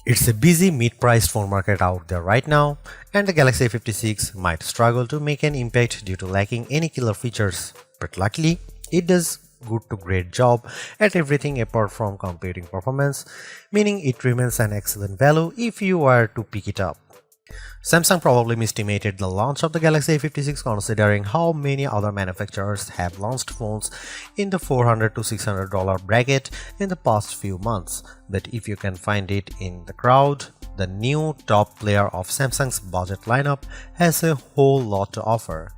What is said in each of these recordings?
It's a busy mid-priced phone market out there right now, and the Galaxy A56 might struggle to make an impact due to lacking any killer features. But luckily, it does good to great job at everything apart from computing performance, meaning it remains an excellent value if you were to pick it up. Samsung probably misestimated the launch of the Galaxy A56 considering how many other manufacturers have launched phones in the $400 to $600 bracket in the past few months. But if you can find it in the crowd, the new top player of Samsung's budget lineup has a whole lot to offer.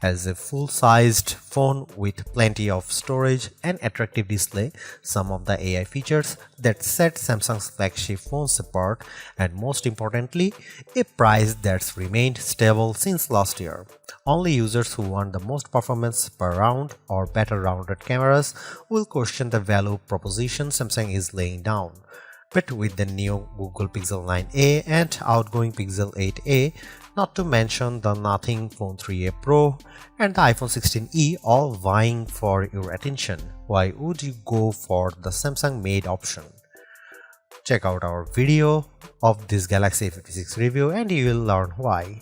As a full-sized phone with plenty of storage and attractive display, some of the AI features that set Samsung's flagship phones apart, and most importantly, a price that's remained stable since last year. Only users who want the most performance per round or better rounded cameras will question the value proposition Samsung is laying down. But with the new Google Pixel 9a and outgoing Pixel 8a, not to mention the Nothing Phone 3a Pro and the iPhone 16e all vying for your attention, why would you go for the Samsung made option? Check out our video of this Galaxy A56 review and you will learn why.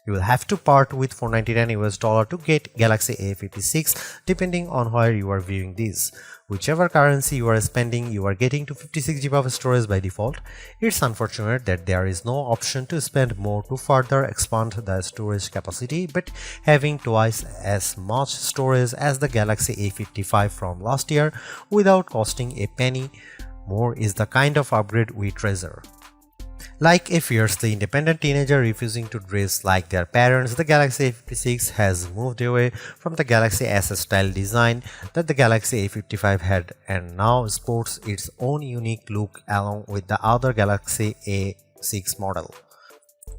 You will have to part with $499 to get Galaxy A56 depending on where you are viewing this. Whichever currency you are spending, you are getting to 56 GB of storage by default. It's unfortunate that there is no option to spend more to further expand the storage capacity, but having twice as much storage as the Galaxy A55 from last year without costing a penny more is the kind of upgrade we treasure. Like a fiercely independent teenager refusing to dress like their parents, the Galaxy A56 has moved away from the Galaxy S style design that the Galaxy A55 had and now sports its own unique look along with the other Galaxy A6 model.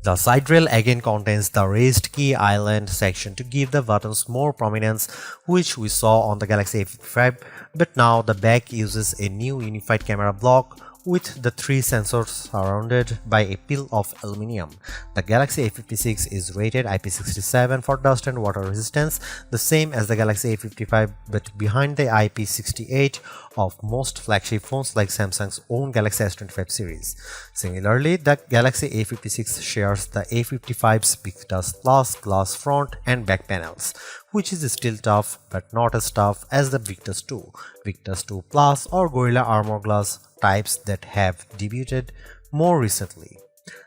The side rail again contains the raised key island section to give the buttons more prominence, which we saw on the Galaxy A55, but now the back uses a new unified camera block with the three sensors surrounded by a peel of aluminum. The Galaxy A56 is rated IP67 for dust and water resistance, the same as the Galaxy A55 but behind the IP68 of most flagship phones like Samsung's own Galaxy S25 series. Similarly, the Galaxy A56 shares the A55's Victus Plus glass front and back panels, which is still tough but not as tough as the Victus 2, Victus 2 Plus or Gorilla Armor Glass types that have debuted more recently.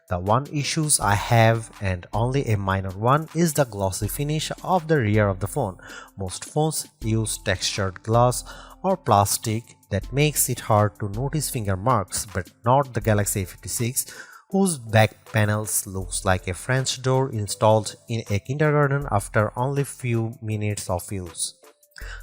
The one issues I have, and only a minor one, is the glossy finish of the rear of the phone. Most phones use textured glass or plastic that makes it hard to notice finger marks, but not the Galaxy A56, whose back panels looks like a French door installed in a kindergarten after only few minutes of use.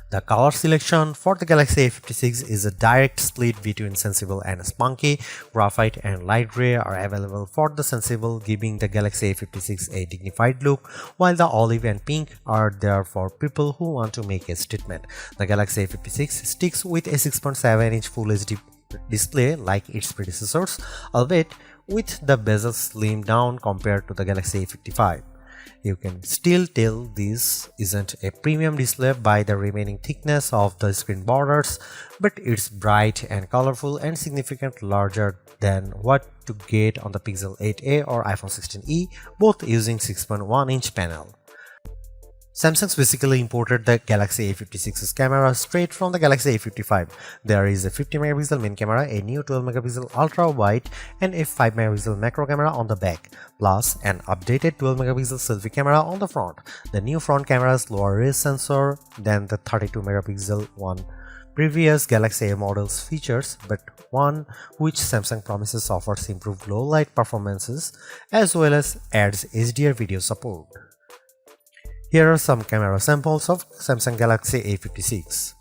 The color selection for the Galaxy A56 is a direct split between sensible and spunky. Graphite and light gray are available for the sensible, giving the Galaxy A56 a dignified look, while the olive and pink are there for people who want to make a statement. The Galaxy A56 sticks with a 6.7-inch Full HD display like its predecessors, albeit with the bezel slimmed down compared to the Galaxy A55. You can still tell this isn't a premium display by the remaining thickness of the screen borders, but it's bright and colorful and significantly larger than what to get on the Pixel 8a or iPhone 16e, both using 6.1-inch panel. Samsung basically imported the Galaxy A56's camera straight from the Galaxy A55. There is a 50MP main camera, a new 12MP ultra-wide and a 5MP macro camera on the back, plus an updated 12MP selfie camera on the front. The new front camera's lower res sensor than the 32MP one previous Galaxy A models features, but one which Samsung promises offers improved low light performances as well as adds HDR video support. Here are some camera samples of Samsung Galaxy A56.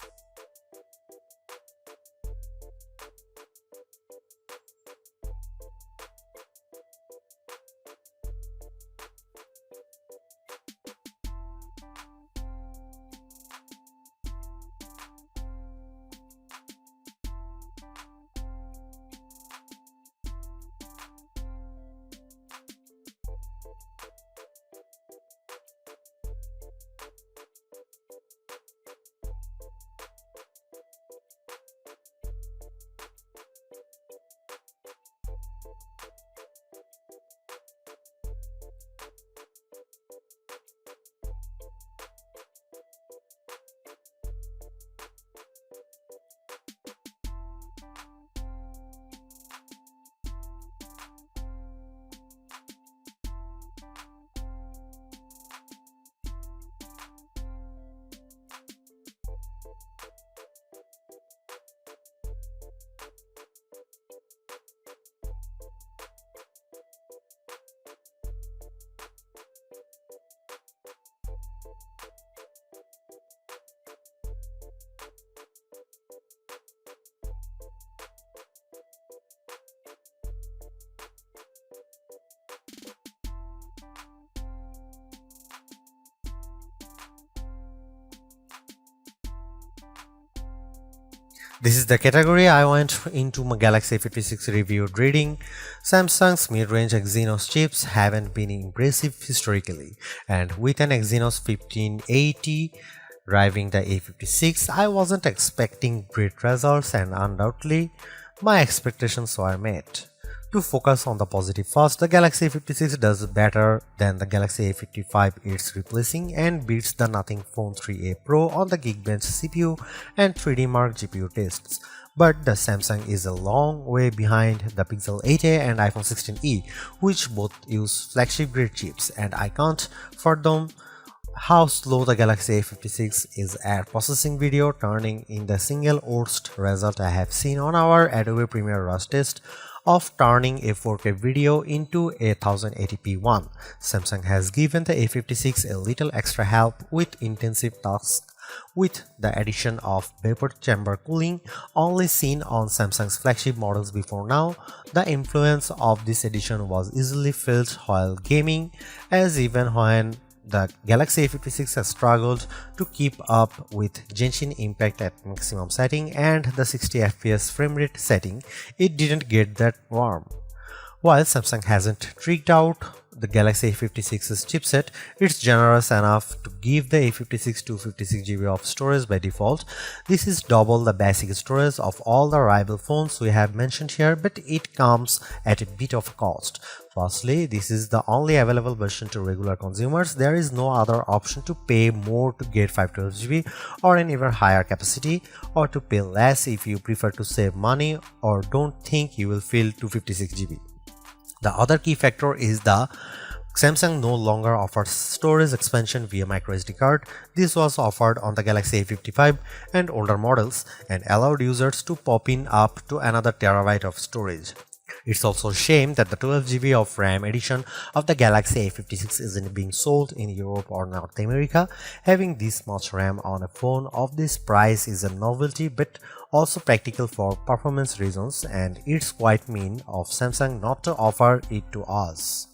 This is the category I went into my Galaxy A56 reviewed reading. Samsung's mid-range Exynos chips haven't been impressive historically, and with an Exynos 1580 driving the A56, I wasn't expecting great results, and undoubtedly, my expectations were met. To focus on the positive first, the Galaxy A56 does better than the Galaxy A55 it's replacing and beats the Nothing Phone 3a Pro on the Geekbench CPU and 3D Mark GPU tests. But the Samsung is a long way behind the Pixel 8a and iPhone 16e, which both use flagship grade chips, and I can't fathom how slow the Galaxy A56 is at processing video, turning in the single worst result I have seen on our Adobe Premiere Rush test of turning a 4K video into a 1080p one. Samsung has given the A56 a little extra help with intensive tasks with the addition of vapor chamber cooling, only seen on Samsung's flagship models before now. The influence of this addition was easily felt while gaming, as even when the Galaxy A56 has struggled to keep up with Genshin Impact at maximum setting and the 60fps frame rate setting, it didn't get that warm. While Samsung hasn't tricked out the Galaxy A56's chipset, it's generous enough to give the A56 256GB of storage by default. This is double the basic storage of all the rival phones we have mentioned here, but it comes at a bit of cost. Firstly, this is the only available version to regular consumers. There is no other option to pay more to get 512GB or an even higher capacity, or to pay less if you prefer to save money or don't think you will fill 256GB. The other key factor is the Samsung no longer offers storage expansion via microSD card. This was offered on the Galaxy A55 and older models and allowed users to pop in up to another terabyte of storage. It's also a shame that the 12GB of RAM edition of the Galaxy A56 isn't being sold in Europe or North America. Having this much RAM on a phone of this price is a novelty, but also practical for performance reasons, and it's quite mean of Samsung not to offer it to us.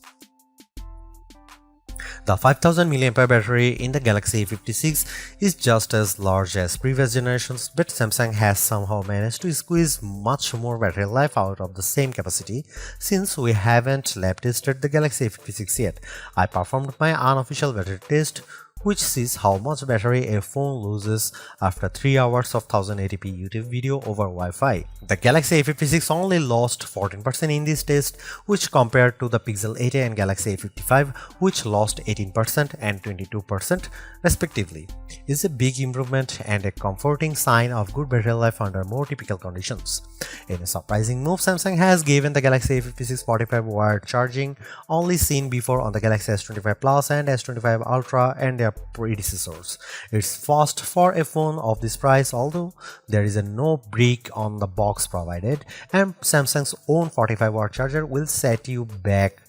The 5000 mAh battery in the Galaxy A56 is just as large as previous generations, but Samsung has somehow managed to squeeze much more battery life out of the same capacity. Since we haven't lab tested the Galaxy A56 yet, I performed my unofficial battery test, which sees how much battery a phone loses after 3 hours of 1080p YouTube video over Wi-Fi. The Galaxy A56 only lost 14% in this test, which compared to the Pixel 8a and Galaxy A55, which lost 18% and 22% respectively, is a big improvement and a comforting sign of good battery life under more typical conditions. In a surprising move, Samsung has given the Galaxy A56 45 wired charging, only seen before on the Galaxy S25 Plus and S25 Ultra and their predecessors. It's fast for a phone of this price, although there is no brick on the box provided, and Samsung's own 45-watt charger will set you back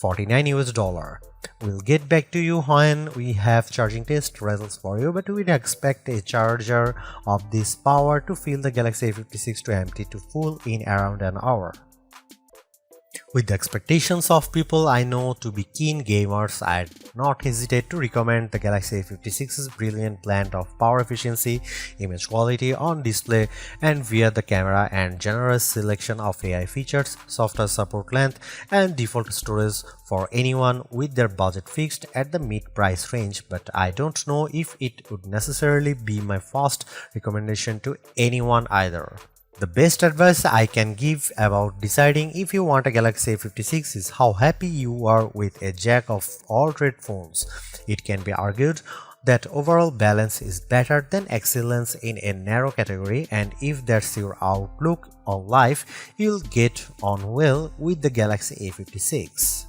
$49 US. We'll get back to you when we have charging test results for you, but we'd expect a charger of this power to fill the Galaxy A56 to empty to full in around an hour. With the expectations of people I know to be keen gamers, I'd not hesitate to recommend the Galaxy A56's brilliant blend of power efficiency, image quality on display and via the camera, and generous selection of AI features, software support length, and default storage for anyone with their budget fixed at the mid-price range, but I don't know if it would necessarily be my first recommendation to anyone either. The best advice I can give about deciding if you want a Galaxy A56 is how happy you are with a jack of all trade phones. It can be argued that overall balance is better than excellence in a narrow category, and if that's your outlook on life, you'll get on well with the Galaxy A56.